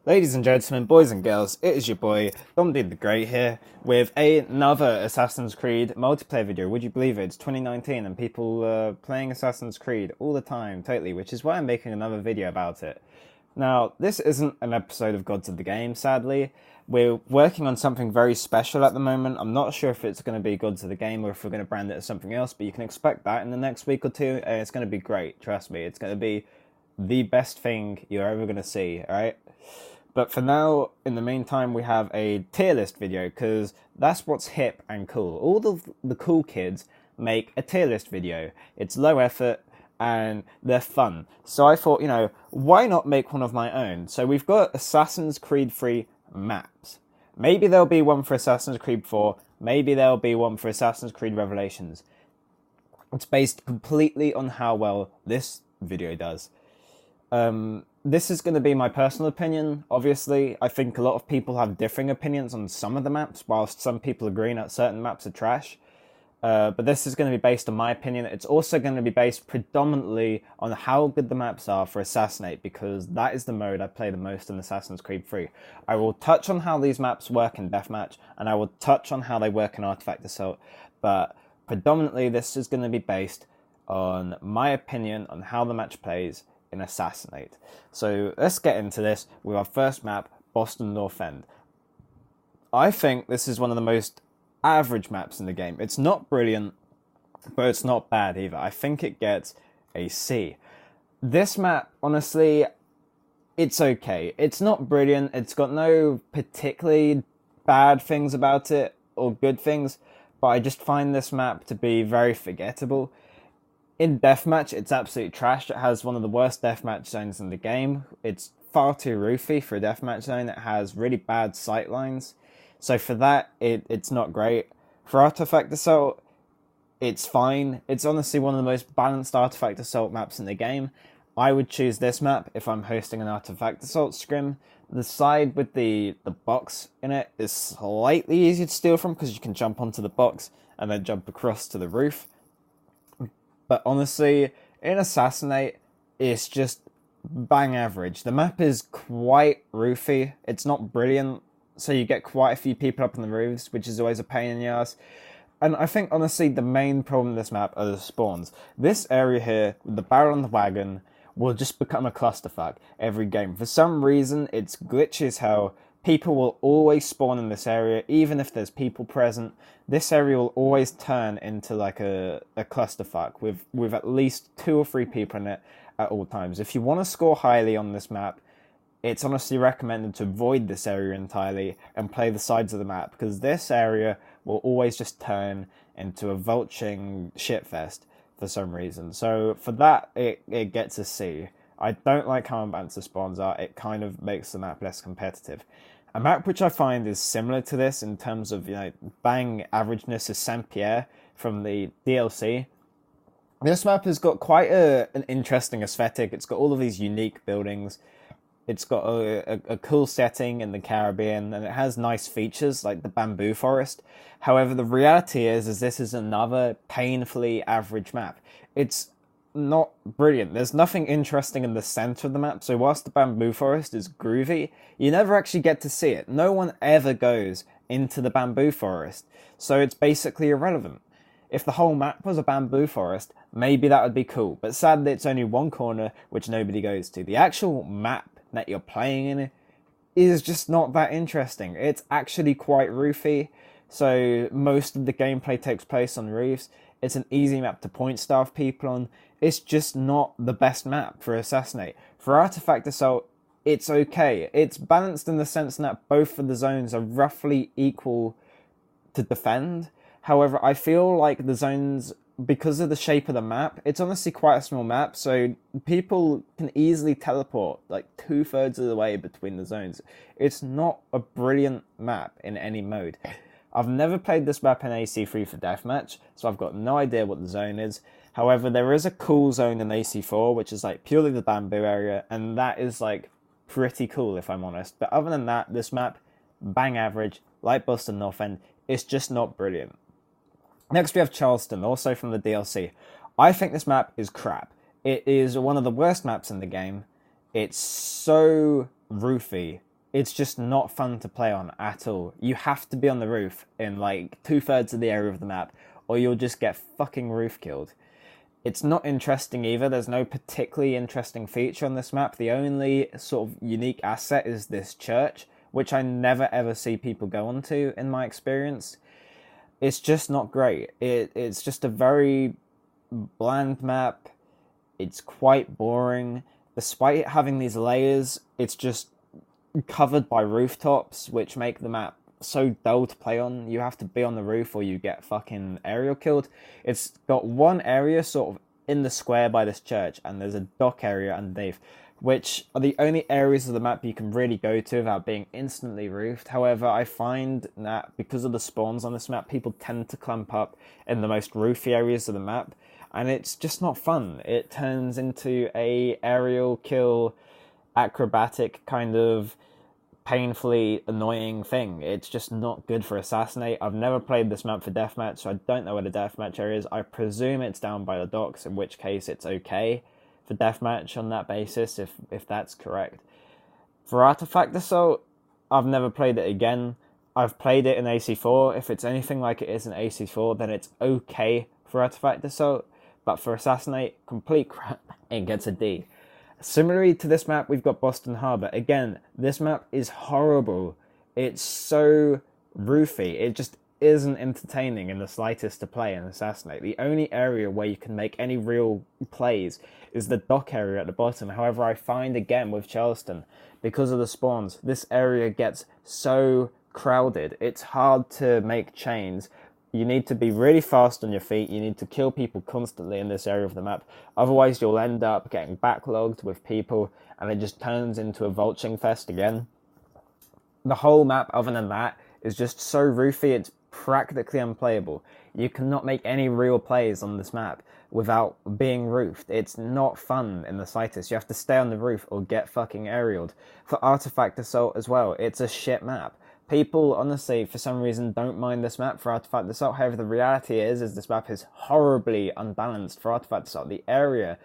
Ladies and gentlemen, boys and girls, it is your boy, Dom the Great here, with another Assassin's Creed multiplayer video. Would you believe it? It's 2019 and people playing Assassin's Creed all the time, totally, which is why I'm making another video about it. Now, this isn't an episode of Gods of the Game, sadly. We're working on something very special at the moment. I'm not sure if it's going to be Gods of the Game or if we're going to brand it as something else, but you can expect that in the next week or two, and it's going to be great, trust me. It's going to be the best thing you're ever going to see, alright? But for now, in the meantime, we have a tier list video, because that's what's hip and cool. All the cool kids make a tier list video. It's low effort, and they're fun. So I thought, why not make one of my own? So we've got Assassin's Creed 3 maps. Maybe there'll be one for Assassin's Creed 4. Maybe there'll be one for Assassin's Creed Revelations. It's based completely on how well this video does. This is going to be my personal opinion, obviously. I think a lot of people have differing opinions on some of the maps, whilst some people agree that certain maps are trash. But this is going to be based on my opinion. It's also going to be based predominantly on how good the maps are for Assassinate, because that is the mode I play the most in Assassin's Creed 3. I will touch on how these maps work in Deathmatch, and I will touch on how they work in Artifact Assault, but predominantly this is going to be based on my opinion on how the match plays in Assassinate. So let's get into this with our first map, Boston North End. I think this is one of the most average maps in the game. It's not brilliant, but it's not bad either. I think it gets a C. This map, honestly, it's okay. It's not brilliant. It's got no particularly bad things about it or good things, but I just find this map to be very forgettable. In Deathmatch, it's absolutely trash. It has one of the worst Deathmatch zones in the game. It's far too roofy for a Deathmatch zone. It has really bad sight lines. So for that, it's not great. For Artifact Assault, it's fine. It's honestly one of the most balanced Artifact Assault maps in the game. I would choose this map if I'm hosting an Artifact Assault scrim. The side with the box in it is slightly easier to steal from, because you can jump onto the box and then jump across to the roof. But honestly, in Assassinate, it's just bang average. The map is quite roofy. It's not brilliant, so you get quite a few people up on the roofs, which is always a pain in the ass. And I think, honestly, the main problem with this map are the spawns. This area here, with the barrel and the wagon, will just become a clusterfuck every game. For some reason, it's glitchy as hell. People will always spawn in this area, even if there's people present. This area will always turn into like a clusterfuck with at least 2 or 3 people in it at all times. If you want to score highly on this map, it's honestly recommended to avoid this area entirely and play the sides of the map, because this area will always just turn into a vulturing shitfest for some reason. So for that, it gets a C. I don't like how unbalanced the spawns are. It kind of makes the map less competitive. A map which I find is similar to this in terms of bang averageness is Saint-Pierre from the DLC. This map has got quite an interesting aesthetic. It's got all of these unique buildings. It's got a cool setting in the Caribbean, and it has nice features like the bamboo forest. However, the reality is this is another painfully average map. It's not brilliant. There's nothing interesting in the center of the map, so whilst the bamboo forest is groovy, you never actually get to see it. No one ever goes into the bamboo forest, so it's basically irrelevant. If the whole map was a bamboo forest, maybe that would be cool, but sadly it's only one corner which nobody goes to. The actual map that you're playing in is just not that interesting. It's actually quite roofy, so most of the gameplay takes place on roofs. It's an easy map to point staff people on. It's just not the best map for Assassinate. For Artifact Assault, it's okay. It's balanced in the sense that both of the zones are roughly equal to defend. However, I feel like the zones, because of the shape of the map, it's honestly quite a small map, so people can easily teleport like 2/3 of the way between the zones. It's not a brilliant map in any mode. I've never played this map in AC3 for Deathmatch, so I've got no idea what the zone is. However, there is a cool zone in AC4, which is like purely the bamboo area, and that is like pretty cool if I'm honest. But other than that, this map, bang average, like Boston North End, it's just not brilliant. Next we have Charleston, also from the DLC. I think this map is crap. It is one of the worst maps in the game. It's so roofy it's just not fun to play on at all. You have to be on the roof in like 2/3 of the area of the map, or you'll just get fucking roof killed. It's not interesting either. There's no particularly interesting feature on this map. The only sort of unique asset is this church, which I never ever see people go onto in my experience. It's just not great. It's just a very bland map. It's quite boring. Despite it having these layers, it's just covered by rooftops, which make the map so dull to play on. You have to be on the roof or you get fucking aerial killed. It's got one area sort of in the square by this church, and there's a dock area underneath, which are the only areas of the map you can really go to without being instantly roofed. However, I find that because of the spawns on this map, people tend to clump up in the most roofy areas of the map, and it's just not fun. It turns into a aerial kill, acrobatic kind of painfully annoying thing. It's just not good for Assassinate. I've never played this map for deathmatch, so I don't know where the deathmatch area is. I presume it's down by the docks, in which case it's okay for deathmatch on that basis, if that's correct. For Artifact Assault, I've never played it again. I've played it in AC4. If it's anything like it is in AC4, then it's okay for Artifact Assault, but for Assassinate, complete crap. It gets a D. Similarly to this map, we've got Boston Harbor. Again, this map is horrible. It's so roofy. It just isn't entertaining in the slightest to play and Assassinate. The only area where you can make any real plays is the dock area at the bottom. However, I find again with Charleston, because of the spawns, this area gets so crowded. It's hard to make chains. You need to be really fast on your feet. You need to kill people constantly in this area of the map. Otherwise, you'll end up getting backlogged with people, and it just turns into a vulturing fest again. The whole map, other than that, is just so roofy, it's practically unplayable. You cannot make any real plays on this map without being roofed. It's not fun in the slightest. You have to stay on the roof or get fucking aerialed. For Artifact Assault as well, it's a shit map. People, honestly, for some reason, don't mind this map for Artifact Assault. However, the reality is this map is horribly unbalanced for Artifact Assault. The area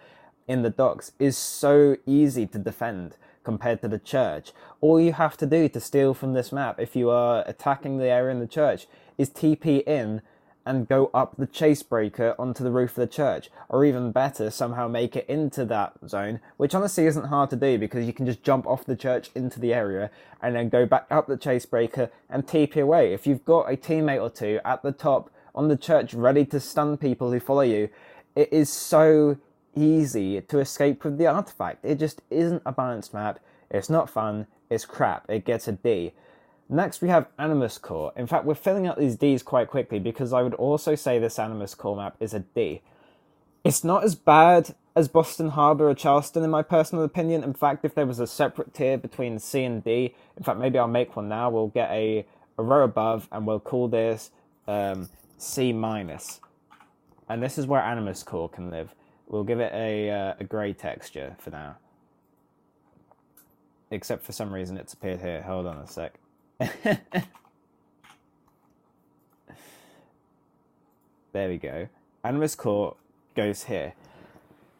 in the docks is so easy to defend compared to the church. All you have to do to steal from this map, if you are attacking the area in the church, is TP in and go up the chase breaker onto the roof of the church. Or even better, somehow make it into that zone, which honestly isn't hard to do because you can just jump off the church into the area and then go back up the chase breaker and TP away. If you've got a teammate or two at the top on the church ready to stun people who follow you, it is so easy to escape with the artifact. It just isn't a balanced map. It's not fun. It's crap. It gets a D. Next, we have Animus Core. In fact, we're filling out these Ds quite quickly because I would also say this Animus Core map is a D. It's not as bad as Boston Harbor or Charleston, in my personal opinion. In fact, if there was a separate tier between C and D, in fact, maybe I'll make one now. We'll get a row above, and we'll call this C-. And this is where Animus Core can live. We'll give it a grey texture for now. Except for some reason it's appeared here. Hold on a sec. There we go. Animus Core goes here.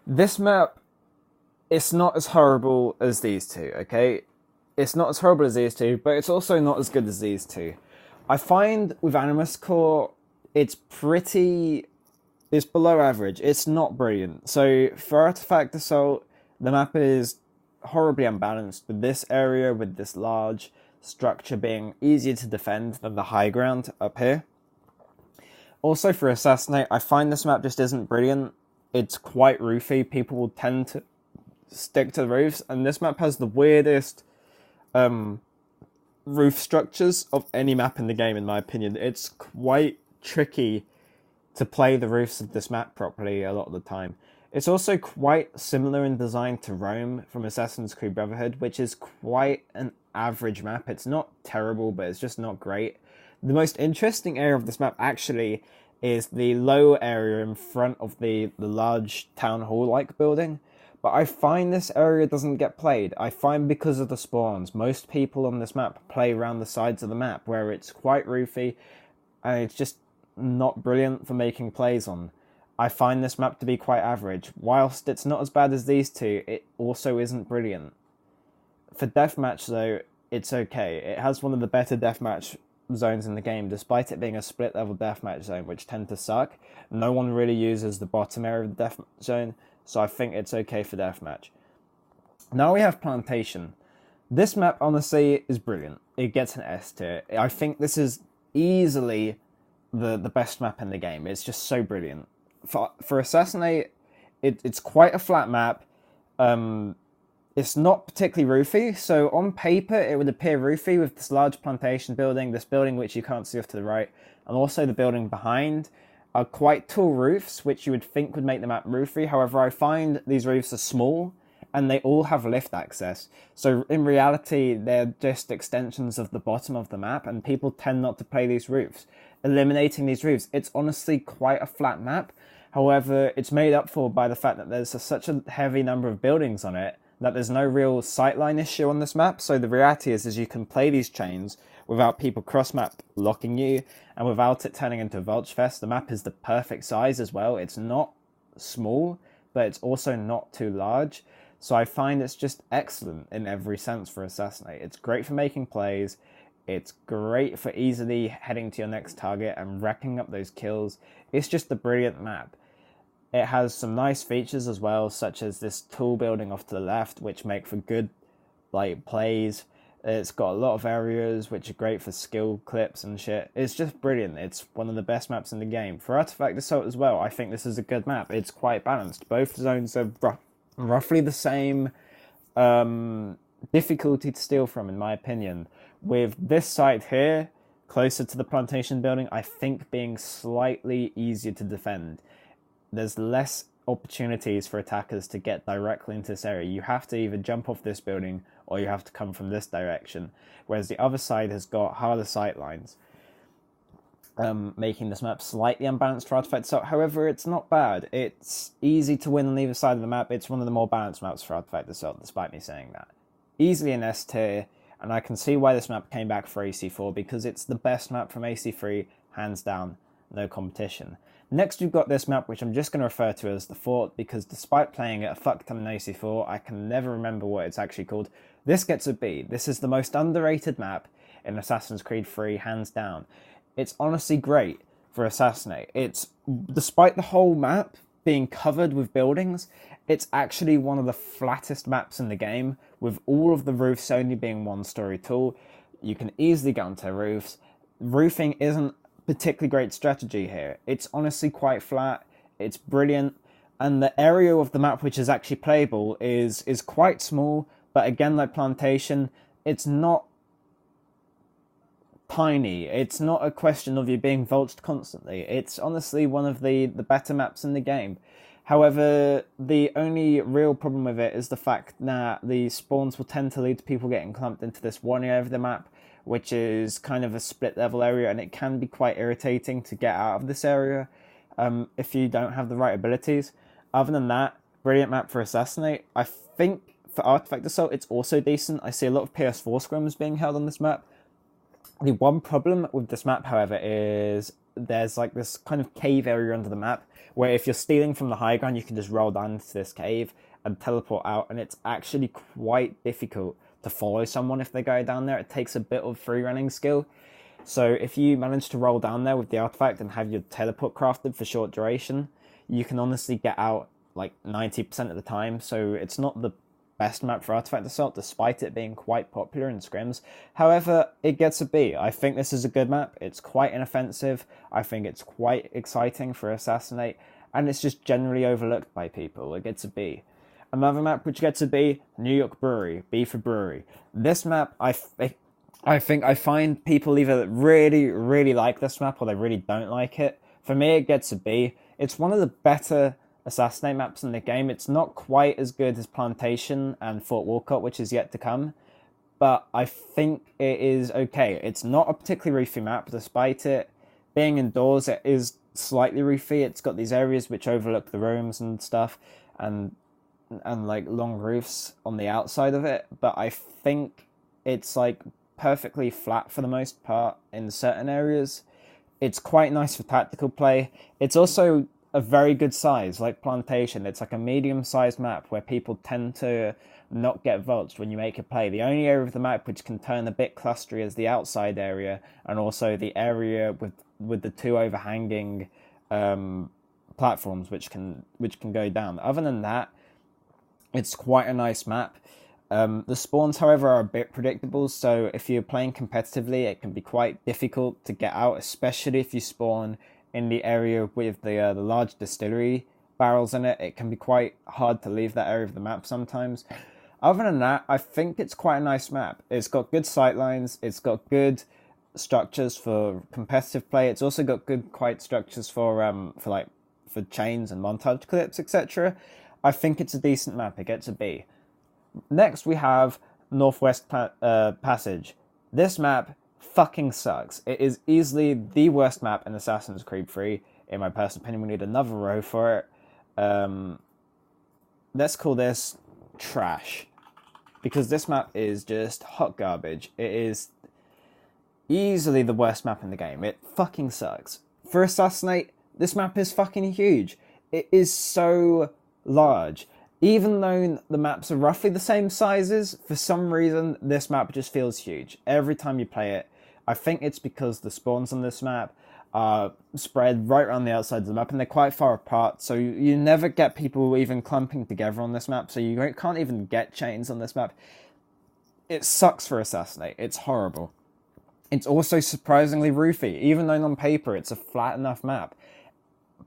This map, it's not as horrible as these two, okay? It's not as horrible as these two, but it's also not as good as these two. I find with Animus Core, it's below average. It's not brilliant. So for Artifact Assault, the map is horribly unbalanced, with this area, with this large structure being easier to defend than the high ground up here. Also for Assassinate, I find this map just isn't brilliant. It's quite roofy. People will tend to stick to the roofs, and this map has the weirdest roof structures of any map in the game, in my opinion. It's quite tricky to play the roofs of this map properly a lot of the time. It's also quite similar in design to Rome from Assassin's Creed Brotherhood, which is quite an average map. It's not terrible, but it's just not great. The most interesting area of this map actually is the low area in front of the large town hall-like building. But I find this area doesn't get played. I find because of the spawns, most people on this map play around the sides of the map where it's quite roofy and it's just not brilliant for making plays on. I find this map to be quite average. Whilst it's not as bad as these two, it also isn't brilliant. For deathmatch though, it's okay. It has one of the better deathmatch zones in the game, despite it being a split level deathmatch zone, which tend to suck. No one really uses the bottom area of the death zone, so I think it's okay for deathmatch. Now we have Plantation. This map, honestly, is brilliant. It gets an S tier. I think this is easily the best map in the game. It's just so brilliant. For Assassinate, it's quite a flat map. It's not particularly roofy, so on paper it would appear roofy with this large plantation building, this building which you can't see off to the right, and also the building behind are quite tall roofs, which you would think would make the map roofy. However, I find these roofs are small, and they all have lift access. So in reality, they're just extensions of the bottom of the map, and people tend not to play these roofs. Eliminating these roofs, it's honestly quite a flat map. However, it's made up for by the fact that there's such a heavy number of buildings on it that there's no real sightline issue on this map. So the reality is you can play these chains without people cross-map locking you, and without it turning into a Vulture Fest. The map is the perfect size as well. It's not small, but it's also not too large. So I find it's just excellent in every sense for Assassinate. It's great for making plays. It's great for easily heading to your next target and racking up those kills. It's just a brilliant map. It has some nice features as well, such as this tall building off to the left, which make for good plays. It's got a lot of areas which are great for skill clips and shit. It's just brilliant. It's one of the best maps in the game. For Artifact Assault as well, I think this is a good map. It's quite balanced. Both zones are roughly the same difficulty to steal from, in my opinion. With this site here, closer to the plantation building, I think being slightly easier to defend. There's less opportunities for attackers to get directly into this area. You have to either jump off this building or you have to come from this direction, whereas the other side has got harder sight lines, making this map slightly unbalanced for Artifact Assault. However, it's not bad. It's easy to win on either side of the map. It's one of the more balanced maps for Artifact Assault, despite me saying that. Easily an S tier, and I can see why this map came back for AC4, because it's the best map from AC3, hands down, no competition. Next, we've got this map, which I'm just going to refer to as the Fort, because despite playing it a fuck ton in AC4, I can never remember what it's actually called. This gets a B. This is the most underrated map in Assassin's Creed 3, hands down. It's honestly great for Assassinate. It's, despite the whole map being covered with buildings, it's actually one of the flattest maps in the game, with all of the roofs only being 1-story tall. You can easily get onto roofs. Roofing isn't particularly great strategy here. It's honestly quite flat. It's brilliant. And the area of the map which is actually playable is quite small, but again, like Plantation, it's not tiny. It's not a question of you being vultured constantly. It's honestly one of the better maps in the game. However, the only real problem with it is the fact that the spawns will tend to lead to people getting clumped into this one area of the map, which is kind of a split level area, and it can be quite irritating to get out of this area if you don't have the right abilities. Other than that, brilliant map for Assassinate. I think for Artifact Assault, it's also decent. I see a lot of PS4 scrims being held on this map. The one problem with this map, however, is there's like this kind of cave area under the map where if you're stealing from the high ground, you can just roll down into this cave and teleport out, and it's actually quite difficult to follow someone if they go down there. It takes a bit of free running skill. So if you manage to roll down there with the artifact and have your teleport crafted for short duration, you can honestly get out like 90% of the time. So it's not the best map for Artifact Assault, despite it being quite popular in scrims. However, it gets a B. I think this is a good map. It's quite inoffensive. I think it's quite exciting for Assassinate, and it's just generally overlooked by people. It gets a B. Another map which gets a B, New York Brewery. B for Brewery. This map, I find people either really, really like this map or they really don't like it. For me, it gets a B. It's one of the better Assassinate maps in the game. It's not quite as good as Plantation and Fort Wolcott, which is yet to come, but I think it is okay. It's not a particularly roofy map, despite it being indoors. It is slightly roofy. It's got these areas which overlook the rooms and stuff, and like long roofs on the outside of it, but I think it's like perfectly flat for the most part in certain areas. It's quite nice for tactical play. It's also a very good size, like Plantation. It's like a medium-sized map where people tend to not get vultured when you make a play. The only area of the map which can turn a bit clustery is the outside area, and also the area with the two overhanging platforms which can go down. Other than that, it's quite a nice map. The spawns, however, are a bit predictable, so if you're playing competitively, it can be quite difficult to get out, especially if you spawn in the area with the large distillery barrels in it. It can be quite hard to leave that area of the map sometimes. Other than that, I think it's quite a nice map. It's got good sightlines, it's got good structures for competitive play. It's also got good quite structures for chains and montage clips, etc. I think it's a decent map. It gets a B. Next, we have Northwest Passage. This map fucking sucks. It is easily the worst map in Assassin's Creed 3. In my personal opinion, we need another row for it. Let's call this trash, because this map is just hot garbage. It is easily the worst map in the game. It fucking sucks. For Assassinate, this map is fucking huge. It is so large. Even though the maps are roughly the same sizes, for some reason, this map just feels huge. Every time you play it, I think it's because the spawns on this map are spread right around the outside of the map, and they're quite far apart, so you never get people even clumping together on this map, so you can't even get chains on this map. It sucks for Assassinate. It's horrible. It's also surprisingly roofy, even though on paper it's a flat enough map.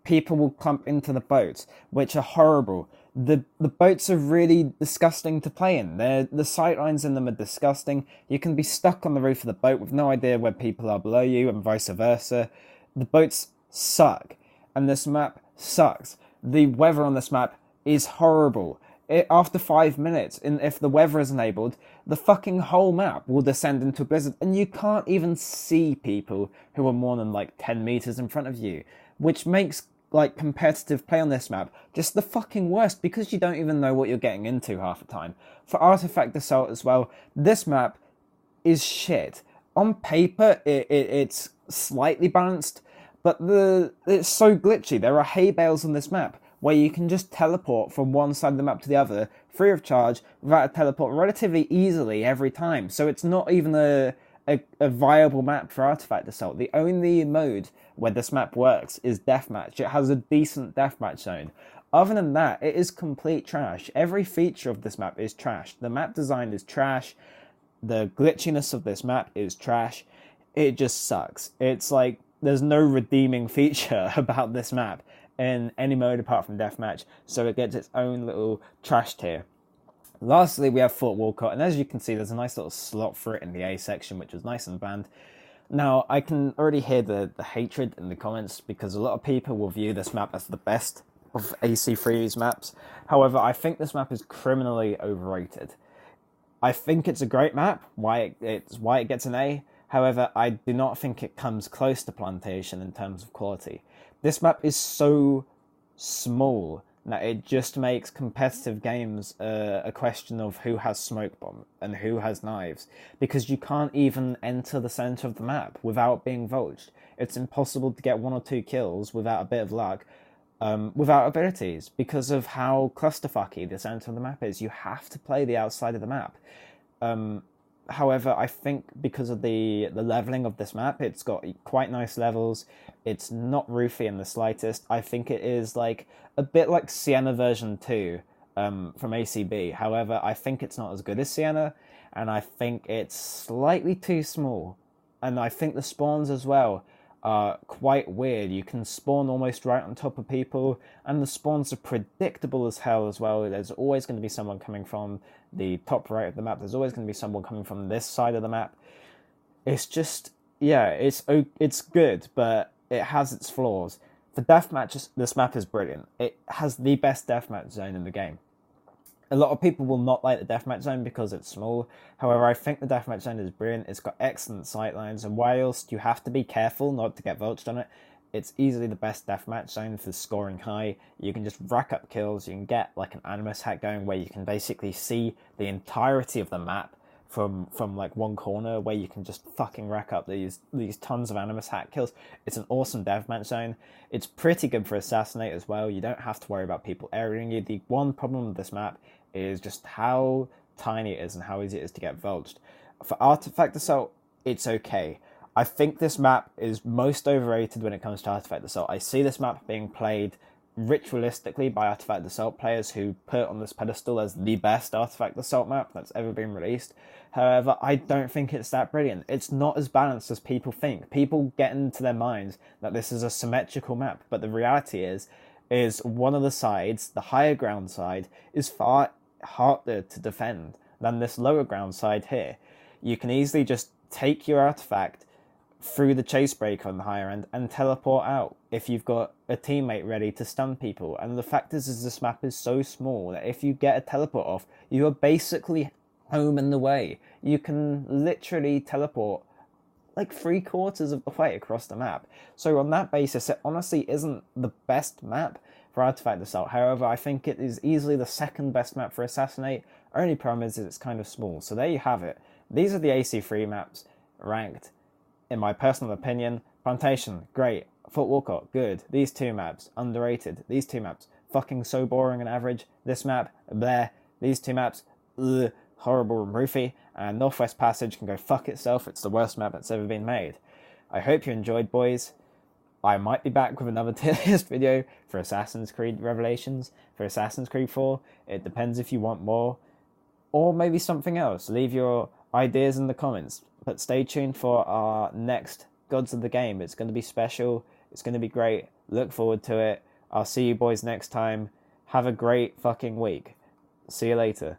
People will clump into the boats, which are horrible. The boats are really disgusting to play in. The sightlines in them are disgusting. You can be stuck on the roof of the boat with no idea where people are below you, and vice versa. The boats suck, and this map sucks. The weather on this map is horrible. After 5 minutes, if the weather is enabled, the fucking whole map will descend into a blizzard, and you can't even see people who are more than 10 meters in front of you, which makes competitive play on this map just the fucking worst, because you don't even know what you're getting into half the time. For Artifact Assault as well, this map is shit. On paper, it's slightly balanced, but it's so glitchy. There are hay bales on this map where you can just teleport from one side of the map to the other, free of charge, without a teleport, relatively easily every time. So it's not even a viable map for Artifact Assault. The only mode where this map works is Deathmatch. It has a decent Deathmatch zone. Other than that, it is complete trash. Every feature of this map is trash. The map design is trash. The glitchiness of this map is trash. It just sucks. It's there's no redeeming feature about this map in any mode apart from Deathmatch, so it gets its own little trash tier. Lastly, we have Fort Wolcott, and as you can see, there's a nice little slot for it in the A section, which is nice and bland. Now, I can already hear the hatred in the comments, because a lot of people will view this map as the best of AC3's maps. However, I think this map is criminally overrated. I think it's a great map, why it gets an A. However, I do not think it comes close to Plantation in terms of quality. This map is so small that it just makes competitive games a question of who has smoke bomb and who has knives, because you can't even enter the center of the map without being vultured. It's impossible to get 1 or 2 kills without a bit of luck, without abilities, because of how clusterfucky the center of the map is. You have to play the outside of the map. However, I think because of the leveling of this map, it's got quite nice levels. It's not roofy in the slightest. I think it is a bit like Sienna version 2 from ACB. However, I think it's not as good as Sienna, and I think it's slightly too small. And I think the spawns as well are quite weird. You can spawn almost right on top of people, and the spawns are predictable as hell as well. There's always going to be someone coming from the top right of the map. There's always going to be someone coming from this side of the map. It's just, yeah, it's good, but it has its flaws. For deathmatches, this map is brilliant. It has the best deathmatch zone in the game. A lot of people will not like the deathmatch zone because it's small. However, I think the deathmatch zone is brilliant. It's got excellent sightlines, and whilst you have to be careful not to get vultured on it, it's easily the best deathmatch zone for scoring high. You can just rack up kills. You can get an Animus hack going where you can basically see the entirety of the map from one corner, where you can just fucking rack up these tons of Animus hack kills. It's an awesome deathmatch zone. It's pretty good for Assassinate as well. You don't have to worry about people areaing you. The one problem with this map is just how tiny it is and how easy it is to get vulged. For Artifact Assault, it's okay. I think this map is most overrated when it comes to Artifact Assault. I see this map being played ritualistically by Artifact Assault players who put it on this pedestal as the best Artifact Assault map that's ever been released. However, I don't think it's that brilliant. It's not as balanced as people think. People get into their minds that this is a symmetrical map, but the reality is one of the sides, the higher ground side, is far harder to defend than this lower ground side here. You can easily just take your artifact through the chase break on the higher end and teleport out if you've got a teammate ready to stun people. And the fact is this map is so small that if you get a teleport off, you are basically home and away. You can literally teleport like 3/4 of the way across the map. So on that basis, it honestly isn't the best map for Artifact Assault. However, I think it is easily the second best map for Assassinate. Only problem is it's kind of small. So there you have it. These are the AC3 maps ranked. In my personal opinion, Plantation, great. Fort Wolcott, good. These two maps, underrated. These two maps, fucking so boring and average. This map, bleh. These two maps, ugh, horrible and roofy. And Northwest Passage can go fuck itself. It's the worst map that's ever been made. I hope you enjoyed, boys. I might be back with another tier list video for Assassin's Creed Revelations, for Assassin's Creed 4. It depends if you want more. Or maybe something else. Leave your ideas in the comments. But stay tuned for our next Gods of the Game. It's going to be special. It's going to be great. Look forward to it. I'll see you boys next time. Have a great fucking week. See you later.